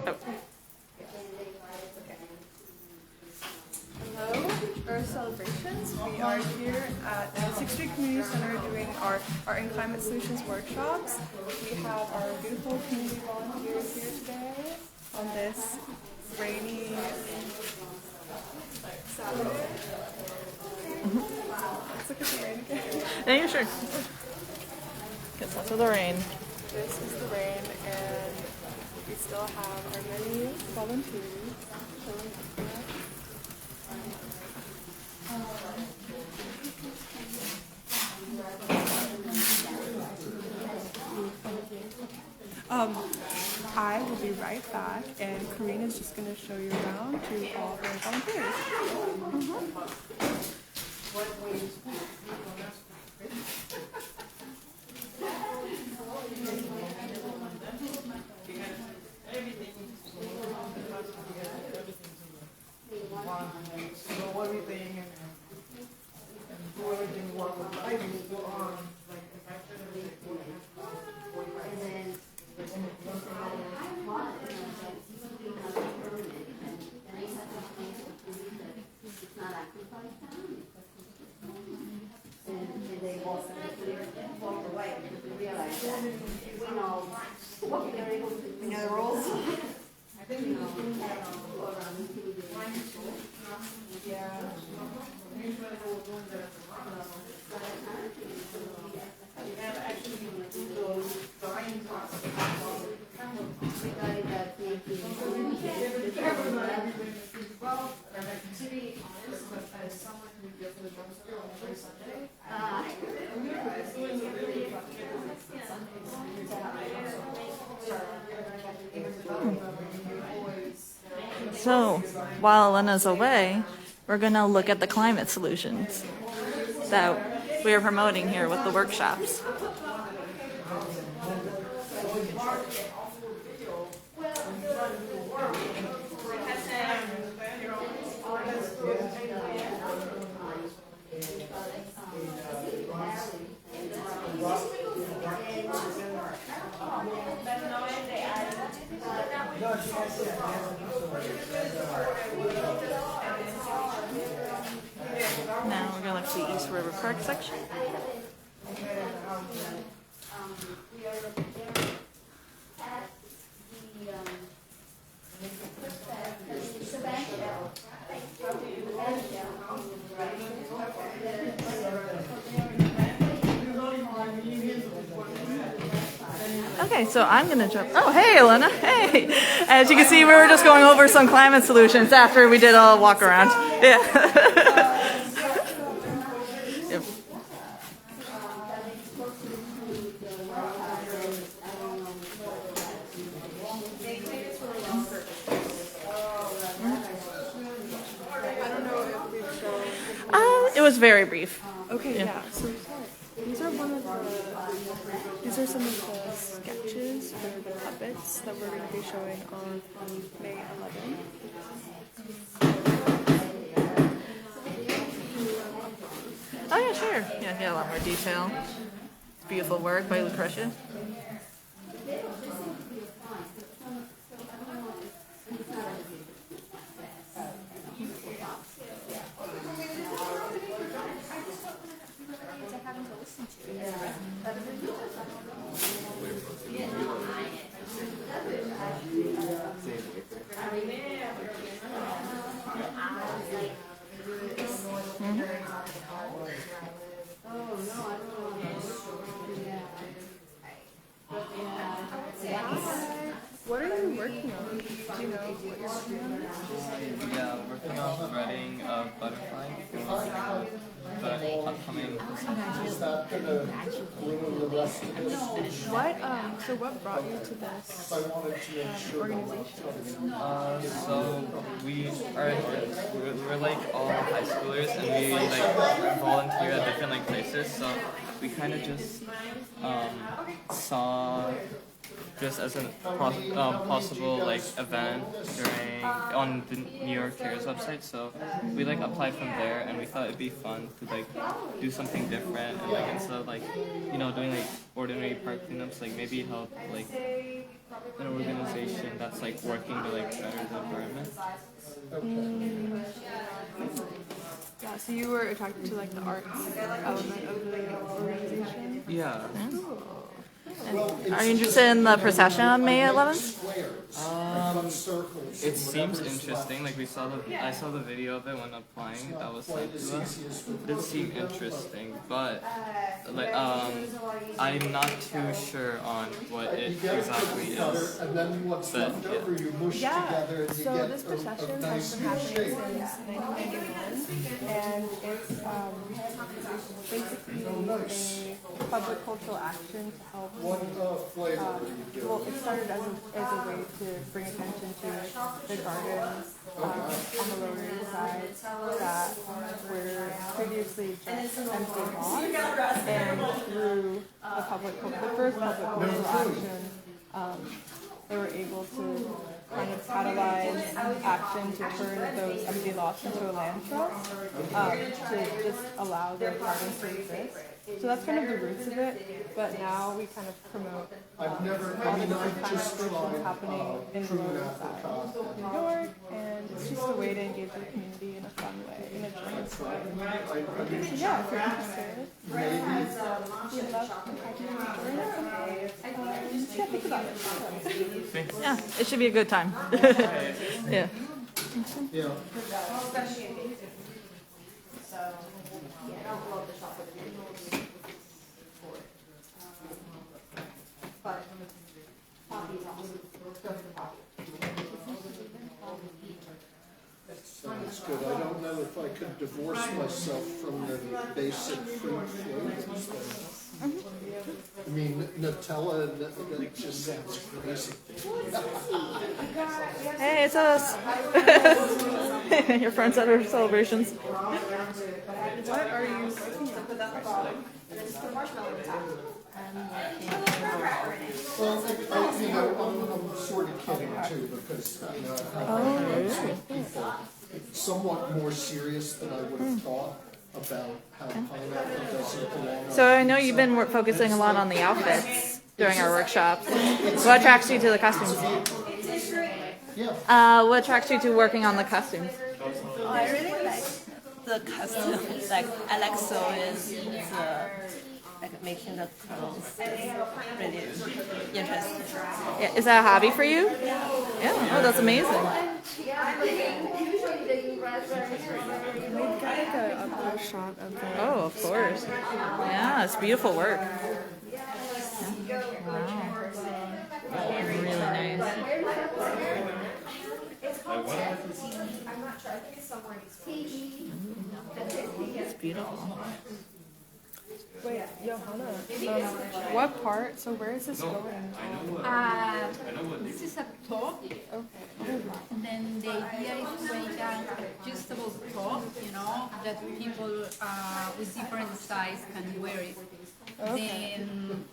Oh. Hello, our celebrations. We are here at the 6th Street Community Center doing our Art and Climate Solutions workshops. We have our beautiful community volunteers here today on this rainy Saturday. Let's look at the rain again. Yeah, you're sure. Get lots of the rain. This is the rain, and we still have our many volunteers. I will be right back, and Karine is just going to show you around to all of our volunteers. So, while Elena's away, we're going to look at the climate solutions that we are promoting here with the workshops. Now we're going to look at the East River Park section. Okay, so I'm going to jump. Oh, hey, Elena. Hey. As you can see, we were just going over some climate solutions after we did a walk around. Yeah. Yep. It was very brief. Okay, yeah. So these are some of the sketches for the puppets that we're going to be showing on May 11th. Oh yeah, sure. Yeah, a lot more detail. Beautiful work by Lucretia. What are you working on? Do you know what you're working on? Yeah, working on threading a butterfly for the upcoming. What brought you to this organization? So we're like all high schoolers, and we like volunteer at different like places. So we kind of just saw just as a possible like event on the New York Cares website. So we like applied from there, and we thought it'd be fun to like do something different, and like instead of like doing like ordinary park cleanups, like maybe help like an organization that's like working to like better the environment. Yeah, so you were attracted to like the arts element of the organization? Yeah. Are you interested in the procession on May 11th? It seems interesting. Like I saw the video of it when applying. That was sent to us. It did seem interesting, but like I'm not too sure on what it exactly is. But Yeah, so this procession has been happening since 1991, and it's basically a public cultural action to help. Well, it started as a way to bring attention to the gardens on the Lower East Side that were previously just empty lots, and through the first public cultural action, they were able to kind of catalyze action to turn those empty lots into a land trust, to just allow the gardens to exist. So that's kind of the roots of it, but now we kind of promote all the different kind of solutions happening in the Lower East Side of New York, and it's just a way to engage the community in a fun way, in a joyous way. So yeah, if you're interested, we'd love to have you join us. Yeah, think about it. Yeah, it should be a good time. Yeah. Sounds good. I don't know if I could divorce myself from the basic fruit flavors. I mean, Nutella, that just sounds crazy. Hey, it's us. Your friends at our celebrations. What are you looking at? Well, I'm sort of kidding too, because I'm people somewhat more serious than I would have thought about how pineapple doesn't belong. So I know you've been focusing a lot on the outfits during our workshops. What attracts you to the costumes? What attracts you to working on the costumes? Oh, I really like the costume. Like I like sewing, like making the clothes. Really interesting. Yeah, is that a hobby for you? Yeah. Oh, that's amazing. We've got like a close shot of the. Oh, of course. Yeah, it's beautiful work. Yeah. Wow. Really nice. It's beautiful. Wait, Johanna, what part? So where is this going? This is a top, and then the idea is to make an adjustable top, that people with different size can wear it. Then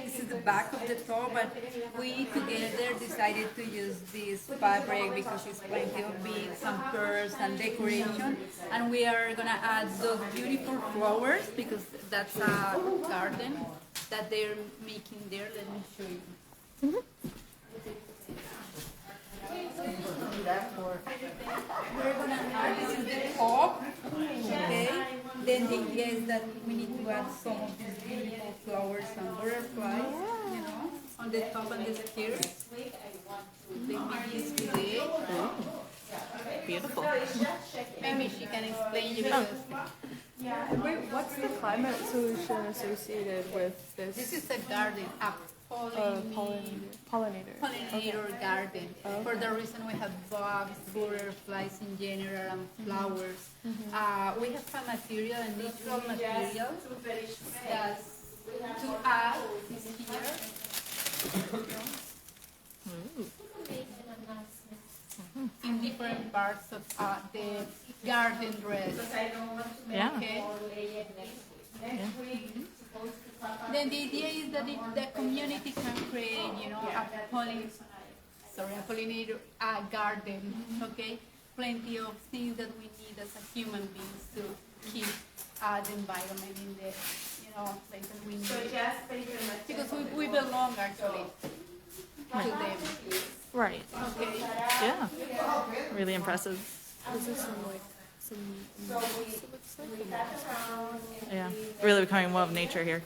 this is the back of the top, but we together decided to use this fabric because it's plenty of beads and pearls and decoration, and we are gonna add those beautiful flowers because that's a garden that they're making there. Let me show you. We're gonna add this is the top, okay? Then the idea is that we need to add some of these beautiful flowers and butterflies, on the top and the skirt. Beautiful. Maybe she can explain you because Wait, what's the climate solution associated with this? this is a garden, a Pollinator. pollinator garden. For the reason we have bugs, butterflies in general, and flowers. We have a material, a natural material, that to add is here. In different parts of the garden dress. Yeah. Okay. Then the idea is that the community can create, a pollinator garden, okay? Plenty of things that we need as a human beings to keep the environment in the, places we need. Because we belong actually. to them. Right. Okay. Yeah. Really impressive. This is some moss, it looks like. Yeah. Really becoming one of nature here.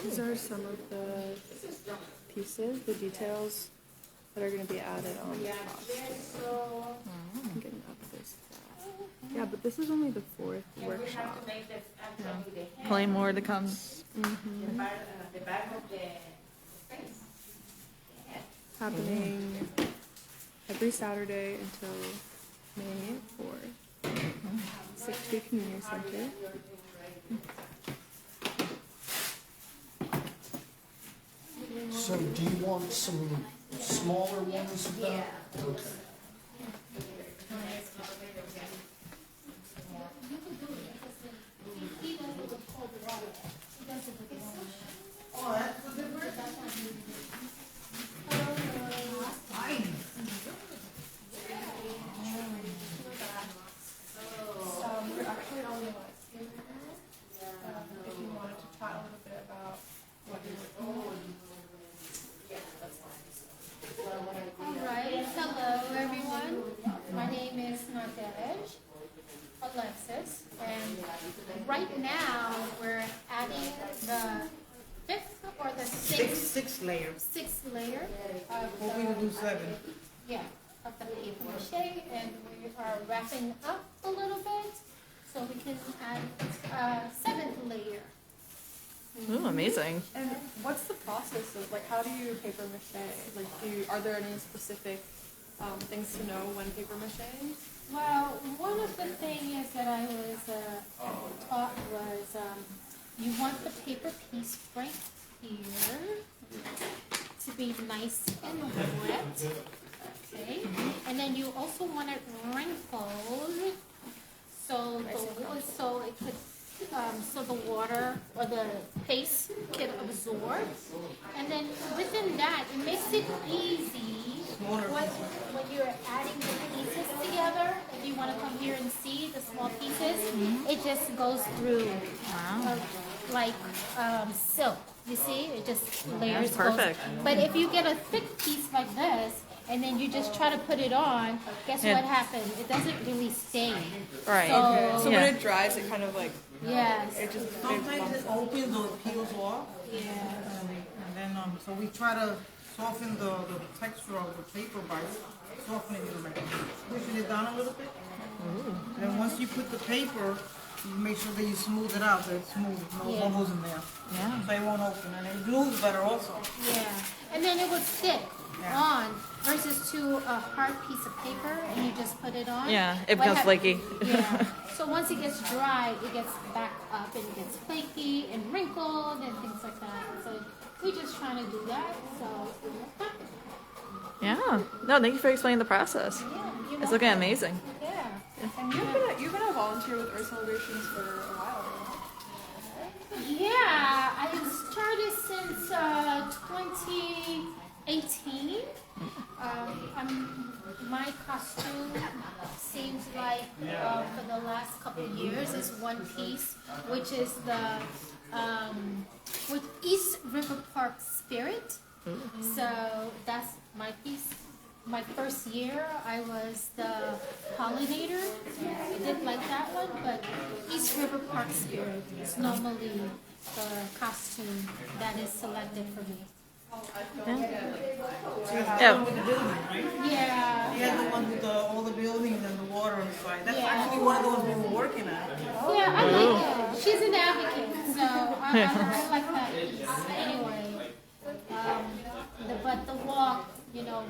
These are some of the pieces, the details that are going to be added on the costume. I'm getting up this fast. Yeah, but this is only the 4th workshop. Plenty more to come. Happening every Saturday until May 4th. 6th Street Community Center. So do you want some smaller ones of that? Okay. We're actually on the live stream now. If you wanted to chat a little bit about what you're working on. Alright, hello everyone. My name is Nadej Alexis, and right now we're adding the 5th or the 6th Six layers. of Well, we will do 7. of the paper mache, and we are wrapping up a little bit so we can add a 7th layer. Ooh, amazing. And what's the process of, like, how do you paper mache? Like, are there any specific things to know when paper mache? Well, one of the things that I was taught was you want the paper piece right here to be nice and wet, okay? And then you also want it wrinkled so it could so the water or the paste can absorb. And then within that, it makes it easy when you're adding the pieces together. If you want to come here and see the small pieces, it just goes through like silk. You see, it just layers. That's perfect. But if you get a thick piece like this, and then you just try to put it on, guess what happens? It doesn't really stay. Right. So Yeah. when it dries, it kind of like, Yes. it just, Sometimes it opens or it peels off. And then, so we try to soften the texture of the paper by softening it, like pushing it down a little bit. And then once you put the paper, you make sure that you smooth it out, so it's smooth, no bubbles in there. Yeah. So it won't open, and it glues better also. Yeah, and then it would stick on versus to a hard piece of paper and you just put it on. Yeah, it What becomes flaky. Yeah, so once it gets dry, it gets back up and it gets flaky and wrinkled and things like that. So we're just trying to do that. So Yeah. No, thank you for explaining the process. yeah, It's looking amazing. Yeah. and you've been a volunteer with Earth Celebrations for a while now. Yeah, I started since 2018. My costume seems like for the last couple of years is one piece, which is the with East River Park Spirit. So that's my piece. My first year, I was the pollinator. I didn't like that one, but East River Park Spirit is normally the costume that is selected for me. Yeah. With the building, right? Yeah. You had the one with all the buildings and the water inside. That's Yeah. actually one of the ones we were working at. Yeah, I like her. She's an advocate, so I like that piece. Anyway, but the walk,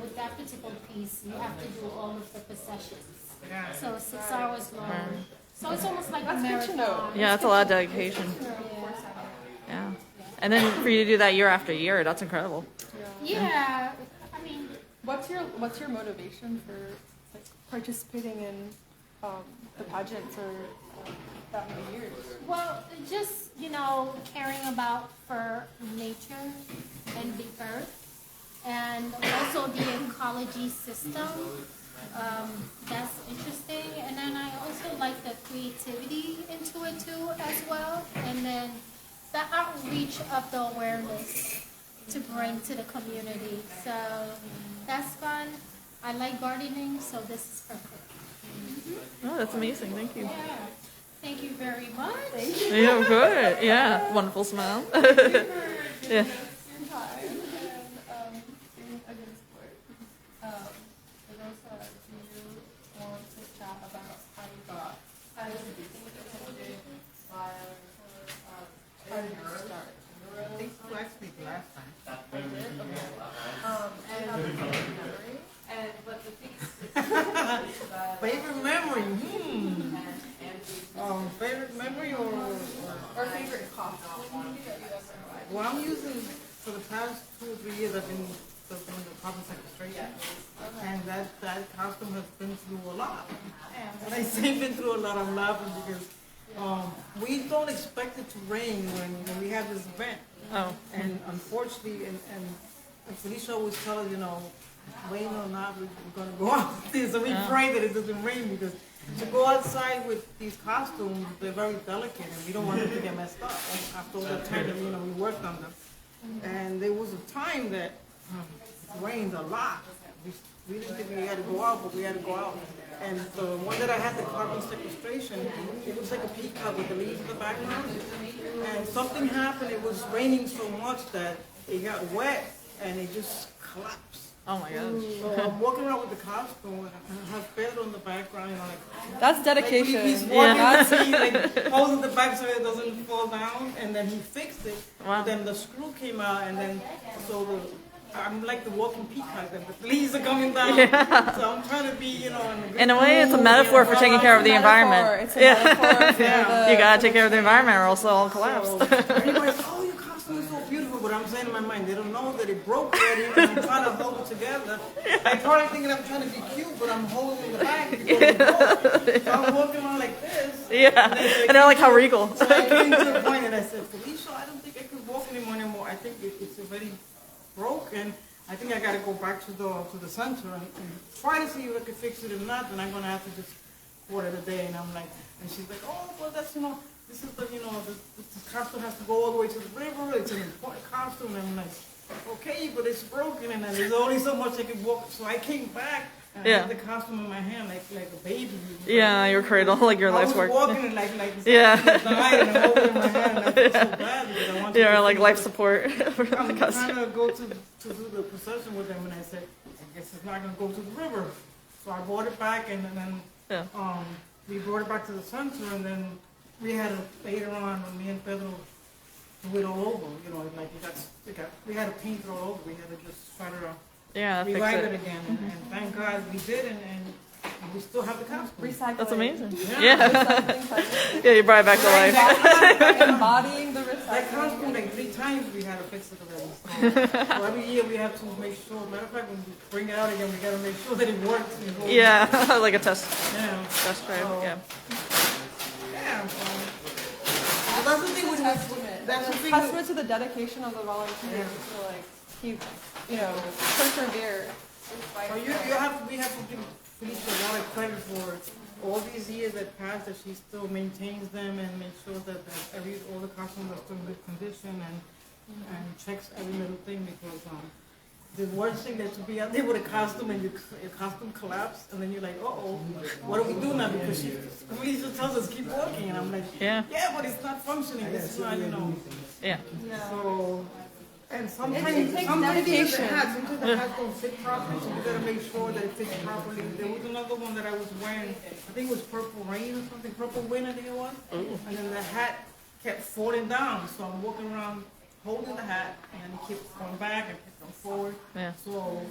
with that particular piece, you have to do all of the processions. So 6 hours long. So it's almost like a marathon. Yeah, that's a lot of dedication. Yeah. And then for you to do that year after year, that's incredible. Yeah, I mean, What's your motivation for like participating in the pageant for that many years? Well, just, you know, caring about for nature and the earth and also the ecology system. That's interesting. And then I also like the creativity into it too as well. And then the outreach of the awareness to bring to the community. So that's fun. I like gardening, so this is perfect. Oh, that's amazing. Thank you. Yeah. Thank you very much. Yeah, good. Yeah, wonderful smile. Yeah. I think you asked me last time. Favorite memory? Favorite memory or Favorite costume? well, I'm using for the past 2 or 3 years I've been doing the public sequestration, and that costume has been through a lot. And when I say been through a lot, I'm laughing because we don't expect it to rain when we have this event. Oh. And unfortunately, and Felicia always tells us, you know, rain or not, we're going to go out there. So we pray that it doesn't rain because to go outside with these costumes, they're very delicate and we don't want them to get messed up after all the time that, you know, we worked on them. And there was a time that it rained a lot. We didn't think we had to go out, but we had to go out. And the one that I had, the carbon sequestration, it was like a peacock with the leaves in the background. And something happened, it was raining so much that it got wet and it just collapsed. Oh my gosh. So I'm walking around with the costume and I have Pedro in the background, you know, like That's dedication. he's walking, he's like holding the back so it doesn't fall down, and then he fixed it. Wow. Then the screw came out, and then I'm like the walking peacock, and the leaves are coming down. Yeah. So I'm trying to be, you know, In a way, it's a metaphor for taking care of the environment. It's a metaphor for Yeah. the, You gotta take care of the environment or else it'll all collapse. So everybody's, oh, your costume is so beautiful, but I'm saying in my mind, they don't know that it broke already, and I'm trying to hold it together. They probably thinking I'm trying to be cute, but I'm holding the back because it broke. So I'm walking around like this. Yeah. And they're like, how regal. So I came to a point and I said, Felicia, I don't think I can walk anymore. I think it's already broke, and I think I got to go back to the center and try to see if I can fix it. If not, then I'm going to have to just call it a day. And I'm like, and she's like, oh, well, that's, you know, this is the, you know, the costume has to go all the way to the river. It's an important costume. And I'm like, okay, but it's broken, and there's only so much I can walk. So I came back. And I had the costume in my hand like a baby. Yeah, your cradle, like your life's work. I was walking and like Yeah. dying and holding it in my hand. And I feel so bad because I wanted Yeah, to like finish life the- support for the I'm costume. trying to go to do the procession with them, and I said, I guess it's not going to go to the river. So I brought it back, and then we brought it back to the center, and then we had to, later on, when me and Pedro do it all over, you know, like we had to paint it all over. We had to just try to Yeah, fix revive it. it again, and thank God we did, and we still have the costume. recycling. That's amazing. Yeah. Yeah. Recycling culture. Yeah, you brought it back to life. Embodying the That recycling. costume, like 3 times we had to fix it already. So every year we have to make sure, matter of fact, when we bring it out again, we gotta make sure that it works. before we- Yeah, like a test Yeah. drive. Yeah. Yeah. So that's the thing with Testament. that's the thing. Testament to the dedication of the volunteers to like keep, you know, persevere. So we have to give Felicia a lot of credit for all these years that passed, that she still maintains them and makes sure that all the costumes are still in good condition and checks every little thing, because the worst thing that to be out there with a costume and your costume collapse, and then you're like, uh-oh, what do we do now? Because Felicia tells us keep walking, and I'm like, Yeah. but it's not functioning. It's not, you know. Yeah. So, and sometimes It takes sometimes dedication. sometimes the hats don't fit properly, so you gotta make sure that it fits properly. There was another one that I was wearing, I think it was Purple Rain or something, Purple Wind I think it was. And then the hat kept falling down, so I'm walking around holding the hat, and it kept going back and kept going forward. Yeah. So,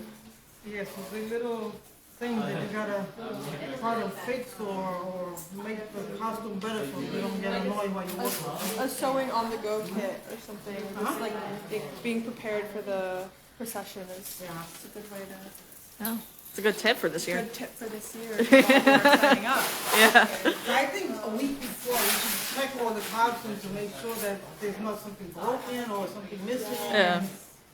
yeah, so the little things that you gotta try to fix or make the costume better so you don't get annoyed while you're working. A sewing on the go kit or something. Just like being prepared for the procession is Yeah. a good way to. Yeah. It's a good tip for this year. Good tip for this year while we're signing up. Yeah. I think a week before we should check all the costumes to make sure that there's not something broken or something missing. Yeah.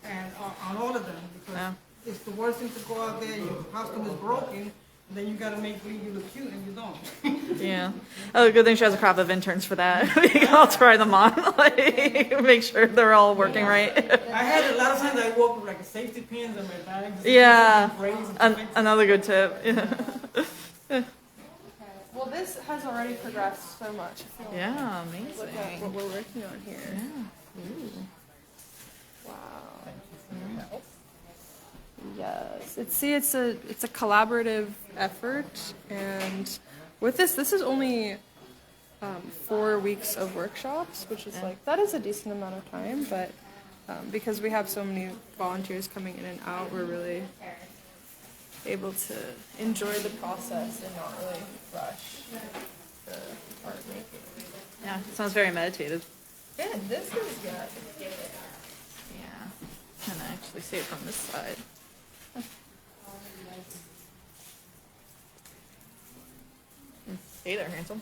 And on all of them, because Yeah. it's the worst thing to go out there, your costume is broken, and then you gotta make believe you look cute and you don't. Yeah. Oh, good thing she has a crop of interns for that. We can all try them on, like, make sure they're all working right. I had a lot of times I walk with like a safety pins in my bag. Yeah. Braids and things. Another good tip. Yeah. Well, this has already progressed so much. I feel Yeah, Look at amazing. what we're working on here. Yeah. Ooh. Wow. Yes, it's a collaborative effort, and with this is only 4 weeks of workshops, which is like that is a decent amount of time, but because we have so many volunteers coming in and out, we're really able to enjoy the process and not really rush the art making. Yeah, it sounds very meditative. Yeah, this is good. Yeah. Can I actually see it from this side? Hey there, handsome.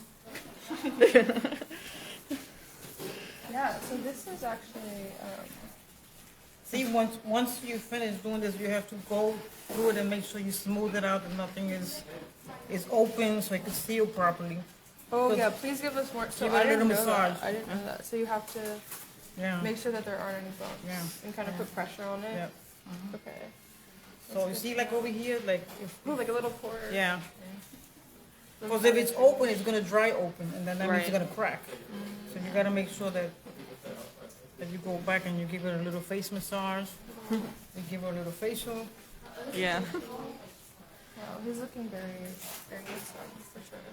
Yeah, so this is actually See, once you finish doing this, you have to go through it and make sure you smooth it out and nothing is open so it can seal properly. oh yeah, please give us more. So Give it I a didn't little know that. massage. I didn't know that. So you have to Yeah. make sure that there aren't any bumps Yeah. and kind of put pressure on it. Yeah. Okay. So you see, like over here, like Oh, like a little pour. yeah. Because if it's open, it's gonna dry open, and then that means it's Right. gonna crack. So you gotta make sure that you go back and you give it a little face massage. You give her a little facial. Yeah. Wow, he's looking very, very excited for sure.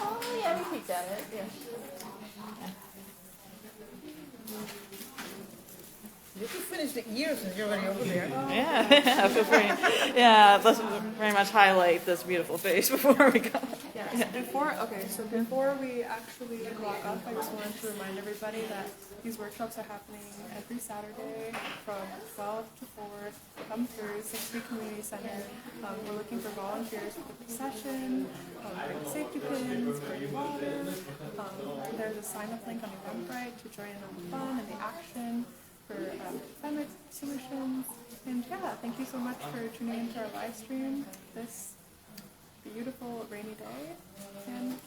Oh yeah, we peeked at it. Yeah. You can finish the ears since you're already over there. Yeah. Feel free. Yeah, let's very much highlight this beautiful face before we go. Yes. Before we actually lock up, I just wanted to remind everybody that these workshops are happening every Saturday from 12 to 4. Come through 60 Community Center. We're looking for volunteers for the procession, bring safety pins, bring water. There's a sign-up link on EVENTBRITE to join in on the fun and the action for climate solutions. And yeah, thank you so much for tuning into our live stream this beautiful rainy day. And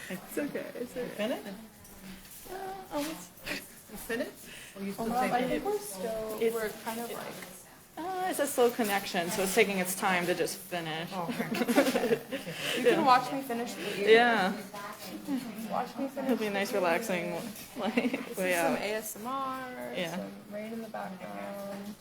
it's okay. It's okay. Finish? Almost. You finished? Or you still I taking think we're still. We're kind of like. It's a slow connection, so it's taking its time to just finish. Oh, okay. You can watch me finish the ear. Yeah. Watch me finish. It'll be a nice relaxing like This way is some out. ASMR. Yeah. Some rain in the background.